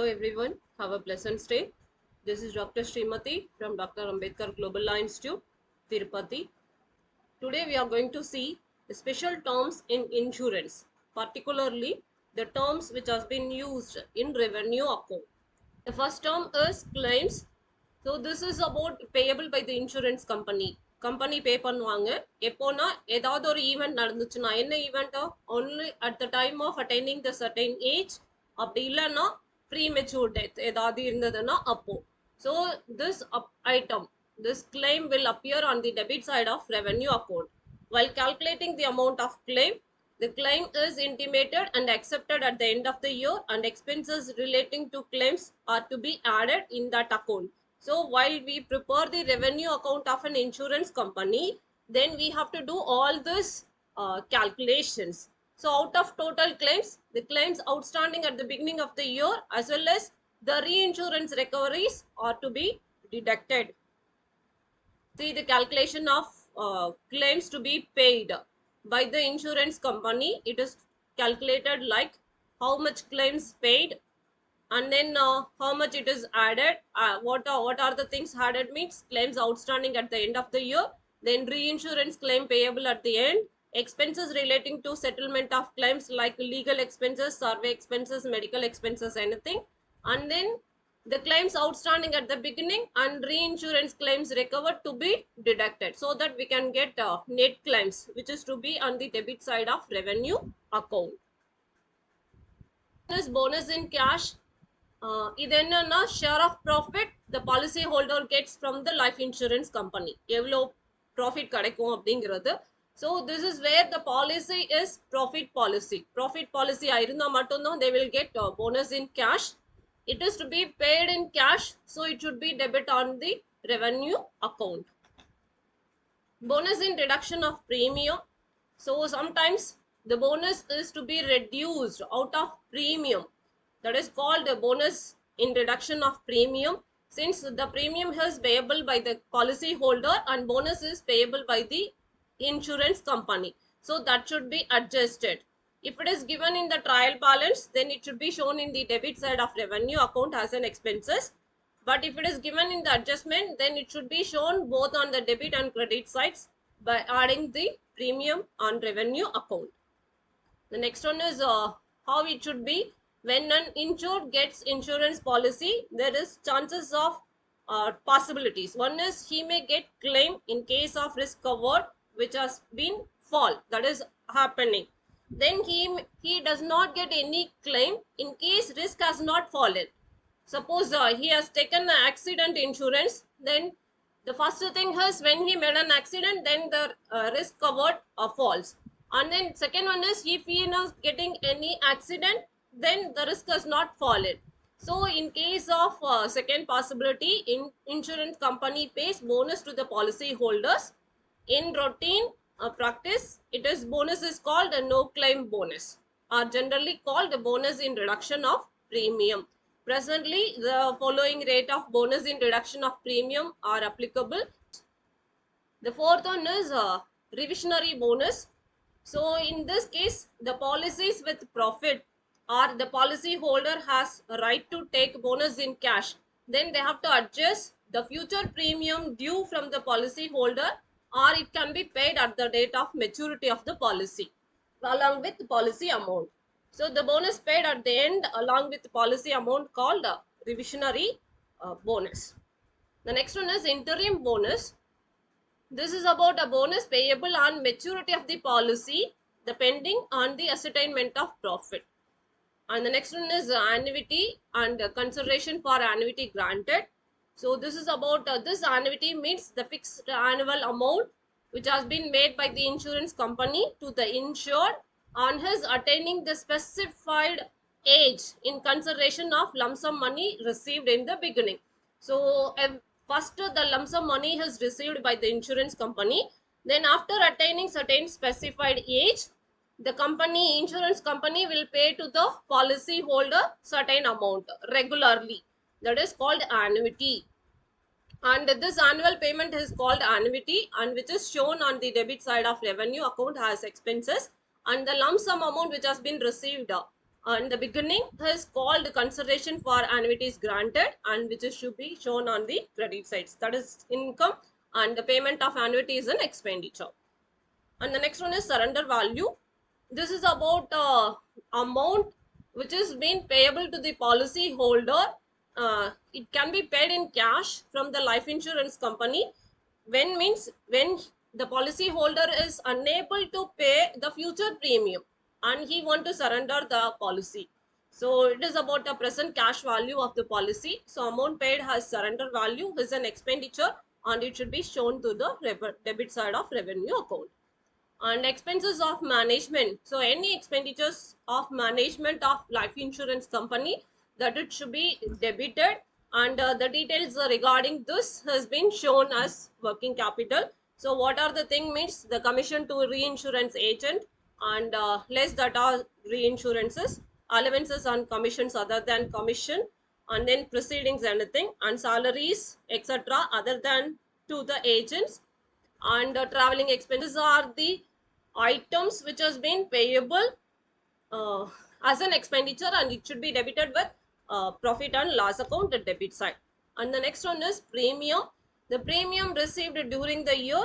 everyone, have a pleasant stay. This is Dr. Srimati from Dr. Ambedkar Global Law Institute, Tirupati. Today we are going to see the special terms in insurance, particularly the terms which has been used in revenue account. The first term is claims. So this is about payable by the insurance company. Company pay பண்ணுவாங்க எப்போனா ஏதாவது ஒரு event நடந்துச்சுன்னா என்ன ஈவெண்ட்டோ only at the time of attaining the certain age அப்படி இல்லைன்னா premature death ஏதாவது இருந்ததுன்னா அப்போ so this item this claim will appear on the debit side of revenue account. While calculating the amount of claim, the claim is intimated and accepted at the end of the year, and expenses relating to claims are to be added in that account. So while we prepare the revenue account of an insurance company, then we have to do all this calculations. So out of total claims, the claims outstanding at the beginning of the year as well as the reinsurance recoveries are to be deducted. See the calculation of claims to be paid by the insurance company. It is calculated like how much claims paid, and then how much it is added. What are the things added means claims outstanding at the end of the year, then reinsurance claim payable at the end, expenses relating to settlement of claims like legal expenses, survey expenses, medical expenses, anything, and then the claims outstanding at the beginning and reinsurance claims recovered to be deducted, so that we can get net claims, which is to be on the debit side of revenue account. This bonus in cash, இது என்னன்னா share of profit the policy holder gets from the life insurance company. எவ்வளோ profit கிடைக்கும் அப்படிங்கிறது. So this is where the policy is profit policy. Profit policy இருந்தால் மட்டும்தான் they will get bonus in cash. It is to be paid in cash, so it should be debit on the revenue account. Bonus in reduction of premium. So sometimes the bonus is to be reduced out of premium. That is called a bonus in reduction of premium. Since the premium is payable by the policy holder and bonus is payable by the insurance company, so that should be adjusted. If it is given in the trial balance, then it should be shown in the debit side of revenue account as an expenses. But if it is given in the adjustment, then it should be shown both on the debit and credit sides by adding the premium on revenue account. The next one is how it should be. When an insured gets insurance policy, there is chances of possibilities. One is he may get claim in case of risk covered which has been fall, that is happening. Then he does not get any claim in case risk has not fallen. Suppose he has taken an accident insurance, then the first thing is when he made an accident, then the risk covered falls. And then second one is if he is getting any accident, then the risk has not fallen. So in case of second possibility, insurance company pays bonus to the policy holders. In routine practice, it is bonus is called a no claim bonus, or generally called a bonus in reduction of premium. Presently, the following rate of bonus in reduction of premium are applicable. The fourth one is revisionary bonus. So in this case, the policies with profit or the policy holder has a right to take bonus in cash. Then they have to adjust the future premium due from the policy holder, or it can be paid at the date of maturity of the policy along with the policy amount. So the bonus paid at the end along with the policy amount called revisionary bonus. The next one is interim bonus. This is about a bonus payable on maturity of the policy, depending on the ascertainment of profit. And the next one is annuity and consideration for annuity granted. So this is about this annuity means the fixed annual amount which has been made by the insurance company to the insured on his attaining the specified age in consideration of lump sum money received in the beginning. So first the lump sum money is received by the insurance company, then after attaining certain specified age, the insurance company will pay to the policy holder certain amount regularly. That is called annuity. And this annual payment is called annuity, and which is shown on the debit side of revenue account as expenses. And the lump sum amount which has been received And the beginning is called consideration for annuities granted, and which should be shown on the credit side. That is income, and the payment of annuity is an expenditure. And the next one is surrender value. This is about amount which is being payable to the policy holder. It can be paid in cash from the life insurance company when means when the policy holder is unable to pay the future premium and he want to surrender the policy. So it is about the present cash value of the policy. So amount paid has surrender value is an expenditure, and it should be shown to the debit side of revenue account. And expenses of management, so any expenditures of management of life insurance company, that it should be debited, and the details regarding this has been shown as working capital. So what are the thing means the commission to reinsurance agent, and less that are reinsurances, allowances and commissions other than commission, and then proceedings anything, and salaries etc other than to the agents. And traveling expenses are the items which has been payable uh, as an expenditure, and it should be debited with profit and loss account at debit side. And the next one is premium. The premium received during the year,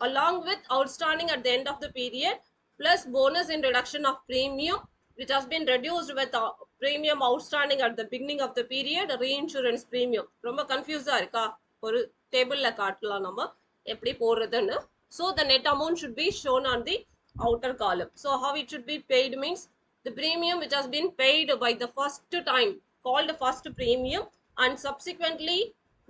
along with outstanding at the end of the period, plus bonus in reduction of premium which has been reduced with premium outstanding at the beginning of the period, reinsurance premium. ரொம்ப கன்ஃபியூஸா இருக்கா? ஒரு டேபிள்ல காட்டலாம் நம்ம எப்படி போடுறதுன்னு. So the net amount should be shown on the outer column. So how it should be paid means the premium which has been paid by the first time called first premium, and subsequently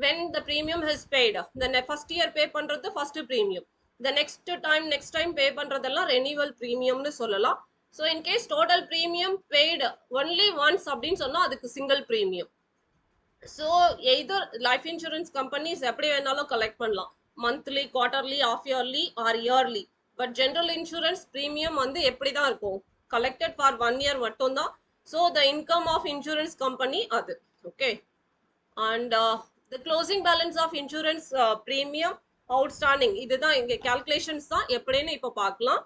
when the premium is paid, the first year pay பண்றது first premium, the next time pay பண்றதெல்லாம் renewal premium னு சொல்லலாம். So in case total premium paid only once அப்படின்னு சொன்னா அதுக்கு single premium. So either life insurance companies எப்படி வேணாலும் collect பண்ணலாம், monthly, quarterly, half yearly or yearly. But general insurance premium வந்து எப்படி தான் இருக்கும், collected for 1 year மட்டும்தான். So the income of insurance company அது. Okay. And the closing balance of insurance premium outstanding, இதுதான் இங்க calculations தான் எப்படின்னு இப்ப பார்க்கலாம்.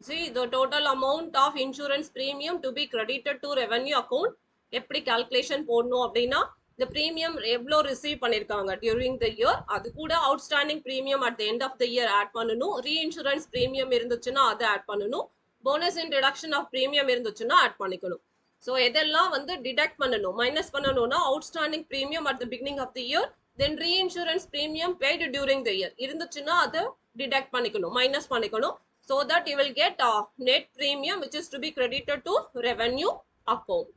See the total amount of insurance premium to be credited to revenue account, எப்படி calculation போடணும் அப்படின்னா the premium எவ்வளோ receive பண்ணிருக்காங்க during the year, அது கூட outstanding premium at the end of the year add பண்ணணும், reinsurance premium இருந்துச்சுன்னா அதை add பண்ணணும், bonus in reduction of premium இருந்துச்சுன்னா add பண்ணிக்கணும். So எதெல்லாம் வந்து deduct பண்ணணும் minus பண்ணணும்னா outstanding premium at the beginning of the year, then reinsurance premium paid during the year இருந்துச்சுன்னா அதை deduct பண்ணிக்கணும், minus பண்ணிக்கணும், so that you will get a net premium which is to be credited to revenue account.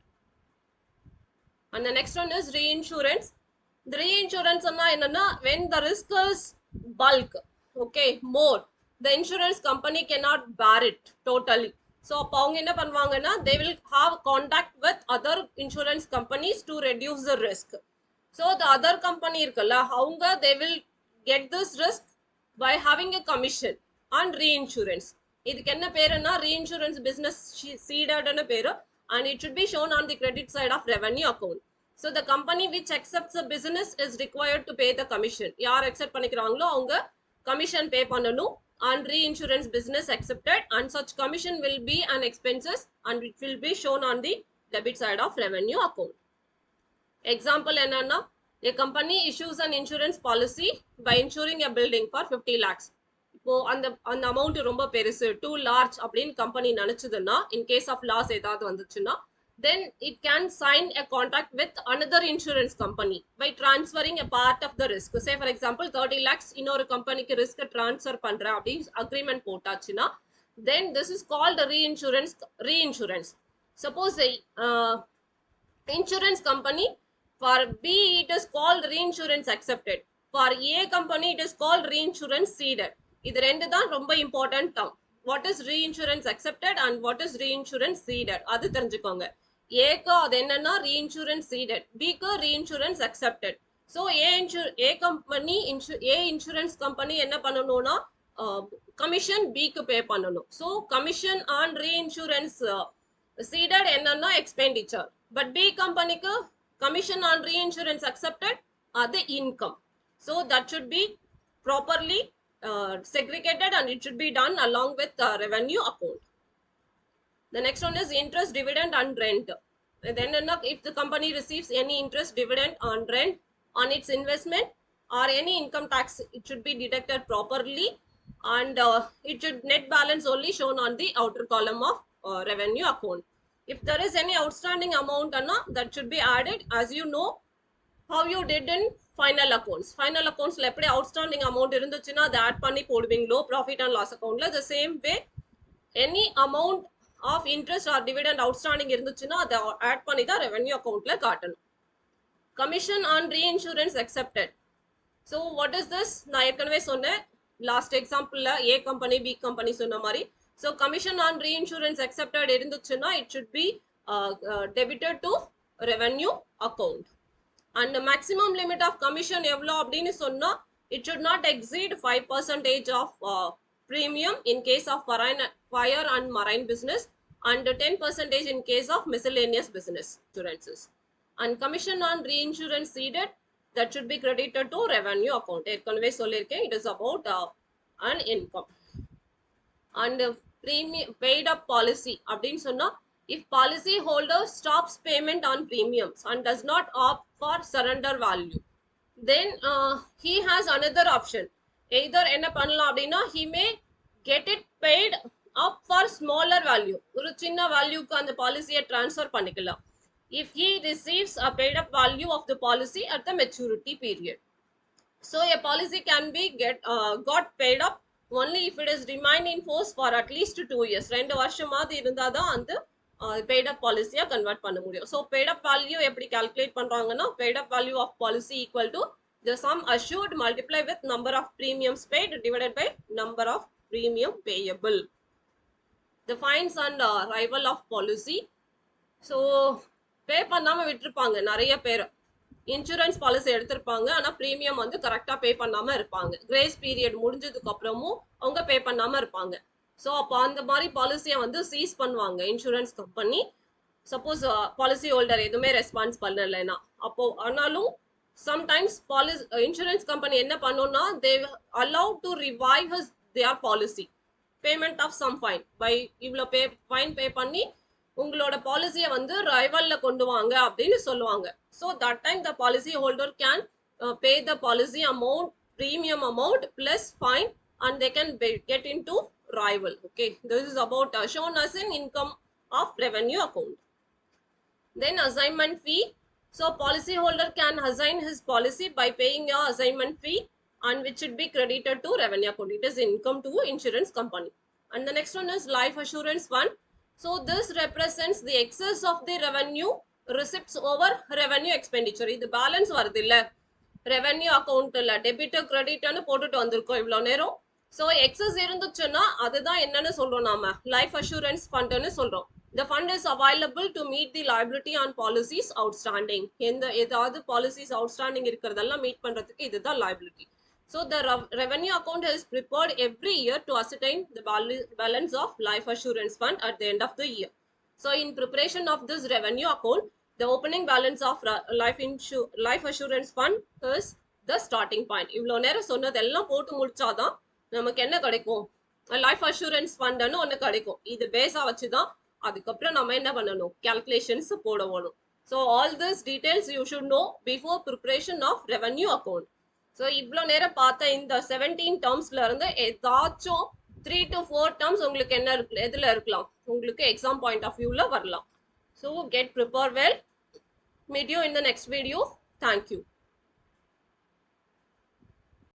And the next one is reinsurance. The reinsurance என்னன்னா when the risk is bulk, okay, more, the insurance company cannot bear it totally. So அப்போ அவங்க என்ன பண்ணுவாங்கன்னா they will have contact with other insurance companies to reduce the risk. So the other company இருக்குல்ல அவங்க they will get this risk by having a commission on reinsurance. இதுக்கு என்ன பேருன்னா reinsurance business ceded ன்னு பேரு, and it should be shown on the credit side of revenue account. So the company which accepts the business is required to pay the commission. யார் accept பண்ணிக்கிறாங்களோ அவங்க commission pay பண்ணணும், and reinsurance business accepted, and such commission will be an expenses and it will be shown on the debit side of revenue account. Example என்னன்னா a company issues an insurance policy by insuring a building for 50 lakhs. இப்போ அந்த amount ரொம்ப பெருசு, too large அப்படின்னு company நினைச்சதுன்னா in case of loss ஏதாவது வந்துச்சுன்னா, then it can sign a contract with another insurance company by transferring a part of the risk. Say for example 30 lakhs இன்னொரு கம்பெனிக்கு risk transfer பண்றேன் அப்படின்னு agreement போட்டாச்சுன்னா, then this is called reinsurance. Suppose insurance company, for B it is called reinsurance accepted, for A company it is called reinsurance ceded. இது ரெண்டு தான் ரொம்ப important term. What is reinsurance accepted and what is reinsurance ceded அது தெரிஞ்சுக்கோங்க. ஏக்கு அது என்னன்னா reinsurance ceded, Bக்கு reinsurance accepted. So A company A insurance company என்ன பண்ணணும்னா commission Bக்கு pay பண்ணணும். So commission on reinsurance ceded என்னன்னா expenditure, but B companyக்கு commission on reinsurance accepted the income. So that should be properly segregated, and it should be done along with revenue account. The next one is interest, dividend, and rent. Then if the company receives any interest, dividend, on rent on its investment or any income tax, it should be deducted properly, and it should net balance only shown on the outer column of revenue account. If there is any outstanding amount, that should be added. As you know, how you did in final accounts la eppadi outstanding amount irunduchina ad add panni poduvinglo profit and loss account la the same way any amount of interest or dividend outstanding irunduchina ad add panni da revenue account la kaatanum. Commission on reinsurance accepted. So what is this? நான் ஏற்கனவே சொன்னேன் last எக்ஸாம்பிள்ல ஏ company B company சொன்ன மாதிரி. So commission on reinsurance accepted இருந்துச்சுன்னா it should be debited to revenue account. And the maximum limit of commission எவ்வளோ அப்படின்னு சொன்னா it should not exceed 5% of premium in case of fire and marine business, and 10% in case of miscellaneous business insurances. And commission on reinsurance ceded, that should be credited to revenue account. ஏற்கனவே சொல்லியிருக்கேன், it is about an income. And premium paid up policy அப்படின்னு சொன்னா if policy holder stops payment on premiums and does not opt for surrender value, then he has another option. Either என்ன பண்ணலாம் அப்படின்னா he may get it paid up for smaller value, ஒரு சின்ன வேல்யூக்கு அந்த பாலிசியை transfer பண்ணிக்கலாம் if he receives a paid up value of the policy at the maturity period. So a policy can be got paid up only if it is remain in force for at least 2 years. 2 வருஷமாவது இருந்தாதான் அந்த paid up policy convert பண்ண முடியும். So paid up value எப்படி calculate பண்றாங்கன்னா paid up value of policy equal to the sum assured multiply with number of premiums paid divided by number of premium payable. The fines and arrival of policy. So பே பண்ணாம விட்டுருப்பாங்க நிறைய பேர். Insurance policy எடுத்திருப்பாங்க, ஆனா premium வந்து கரெக்டா பே பண்ணாம இருப்பாங்க. கிரேஸ் பீரியட் முடிஞ்சதுக்கு அப்புறமும் அவங்க பே பண்ணாம இருப்பாங்க. ஸோ அப்போ அந்த மாதிரி பாலிசியை வந்து சீஸ் பண்ணுவாங்க insurance company. Suppose policy holder எதுவுமே ரெஸ்பான்ஸ் பண்ணலைன்னா அப்போ ஆனாலும் சம்டைம்ஸ் இன்சூரன்ஸ் கம்பெனி என்ன பண்ணும்னா they allow to revive their policy payment of some fine by இவ்வளோ ஃபைன் பே பண்ணி உங்களோட பாலிசியை வந்து ரைவல்ல கொண்டு வாங்க அப்படின்னு சொல்லுவாங்க. So that time the policy holder can pay the policy amount premium amount plus fine and they can get into rival. Okay, this is about shown as an income of revenue account. Then assignment fee. So policy holder can assign his policy by paying a assignment fee and which should be credited to revenue account. It is income to insurance company. And the next one is life assurance fund. So this represents the excess of the revenue receipts over revenue expenditure. இது balance வருது இல்ல revenue அக்கௌண்ட்ல debit கிரெடிட்னு போட்டுட்டு வந்திருக்கோம் இவ்வளோ நேரம். So excess இருந்துச்சுன்னா அதுதான் என்னன்னு சொல்றோம் நாம லைஃப் அஷூரன்ஸ் ஃபண்ட்னு சொல்றோம். The fund is available to meet the liability on policies outstanding. ஏதாவது பாலிசிஸ் அவுட்ஸ்டாண்டிங் இருக்கிறதெல்லாம் மீட் பண்றதுக்கு இதுதான் liability. So the revenue account is prepared every year to ascertain the balance of life assurance fund at the end of the year. So in preparation of this revenue account, the opening balance of life assurance fund is the starting point. இவ்வளோ நேரம் சொன்னதெல்லாம் போட்டு முடிச்சாதான் நமக்கு என்ன கிடைக்கும், life assurance ஃபண்ட்னு ஒன்று கிடைக்கும். இது பேஸா வச்சுதான் அதுக்கப்புறம் நம்ம என்ன பண்ணணும், கால்குலேஷன்ஸ் போடணும். So all this details you should know before preparation of revenue account. So இவ்வளோ நேரம் பார்த்த இந்த 17 டேர்ம்ஸ்ல இருந்து ஏதாச்சும் 3 to 4 டேர்ம்ஸ் உங்களுக்கு என்ன இருக்கு, எதுல இருக்கலாம், உங்களுக்கு எக்ஸாம் பாயிண்ட் ஆஃப் வியூல வரலாம். So get prepare well. Meet you in the next video. Thank you.